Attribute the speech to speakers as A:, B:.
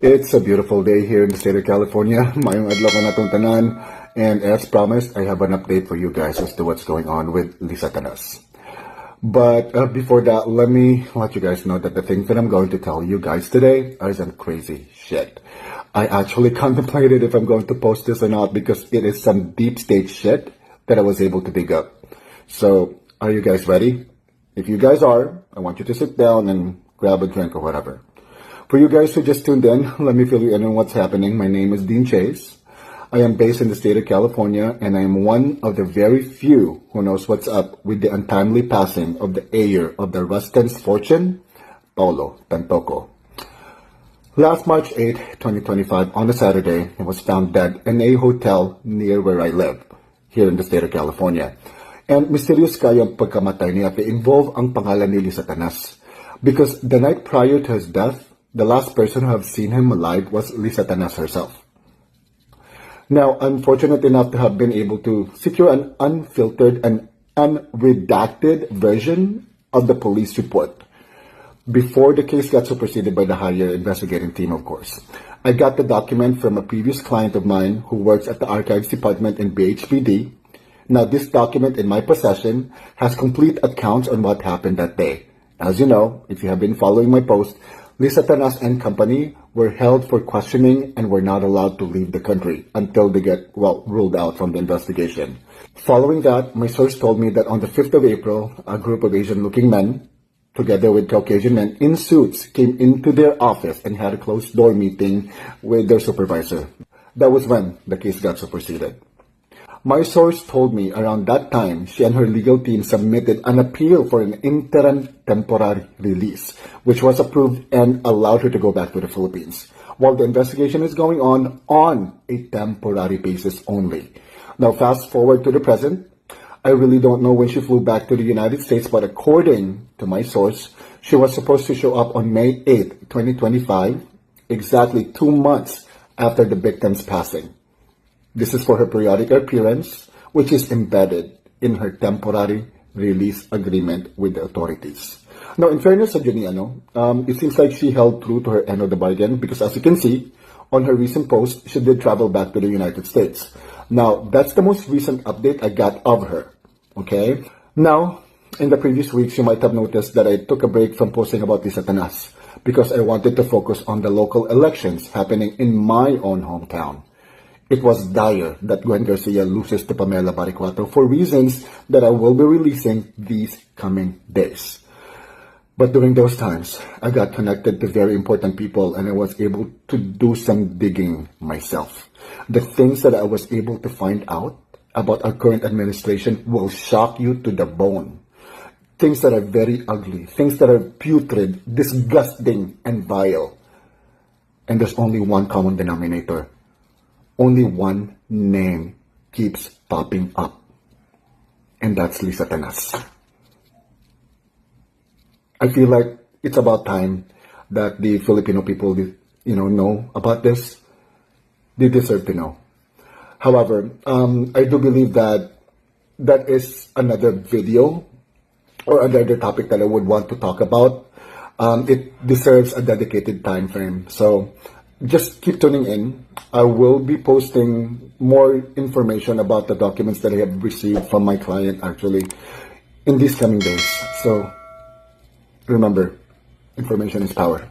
A: It's a beautiful day here in the state of California. Mayong adlaw ka natong tanan. And as promised, I have an update for you guys as to what's going on with Liza Updates. But before that, let me let you guys know that the things that I'm going to tell you guys today are some crazy shit. I actually contemplated if I'm going to post this or not because it is some deep state shit that I was able to dig up. So, are you guys ready? If you guys are, I want you to sit down and grab a drink or whatever. For you guys who just tuned in, let me fill you in on what's happening. My name is Dean Chase. I am based in the state of California, and I am one of the very few who knows what's up with the untimely passing of the heir of the Rustin's fortune, Paulo Tantoco. Last March 8, 2025, on a Saturday, he was found dead in a hotel near where I live, here in the state of California. And mysterious kayo ang pagkamatay niya at involve ang pangalan ni Liza Updates. Because the night prior to his death, the last person who have seen him alive was Liza Updates herself. Now, I'm fortunate enough to have been able to secure an unfiltered and unredacted version of the police report before the case got superseded by the higher investigating team, of course. I got the document from a previous client of mine who works at the archives department in BHPD. Now, this document in my possession has complete accounts on what happened that day. As you know, if you have been following my post, Liza Updates and company were held for questioning and were not allowed to leave the country until they get, ruled out from the investigation. Following that, my source told me that on the 5th of April, a group of Asian-looking men, together with Caucasian men in suits, came into their office and had a closed-door meeting with their supervisor. That was when the case got superseded. My source told me around that time, she and her legal team submitted an appeal for an interim temporary release, which was approved and allowed her to go back to the Philippines, while the investigation is going on a temporary basis only. Now, fast forward to the present, I really don't know when she flew back to the United States, but according to my source, she was supposed to show up on May 8, 2025, exactly 2 months after the victim's passing. This is for her periodic appearance, which is embedded in her temporary release agreement with the authorities. Now, in fairness to Juniano, it seems like she held true to her end of the bargain because, as you can see, on her recent post, she did travel back to the United States. Now, that's the most recent update I got of her, okay? Now, in the previous weeks, you might have noticed that I took a break from posting about Liza Updates because I wanted to focus on the local elections happening in my own hometown. It was dire that Gwen Garcia loses to Pamela Baricuato for reasons that I will be releasing these coming days. But during those times, I got connected to very important people and I was able to do some digging myself. The things that I was able to find out about our current administration will shock you to the bone. Things that are very ugly, things that are putrid, disgusting, and vile. And there's only one common denominator. Only one name keeps popping up, and that's Liza Updates. I feel like it's about time that the Filipino people, know about this. They deserve to know. However, I do believe that that is another video or another topic that I would want to talk about. It deserves a dedicated time frame. So just keep tuning in. I will be posting more information about the documents that I have received from my client actually in these coming days. So remember, information is power.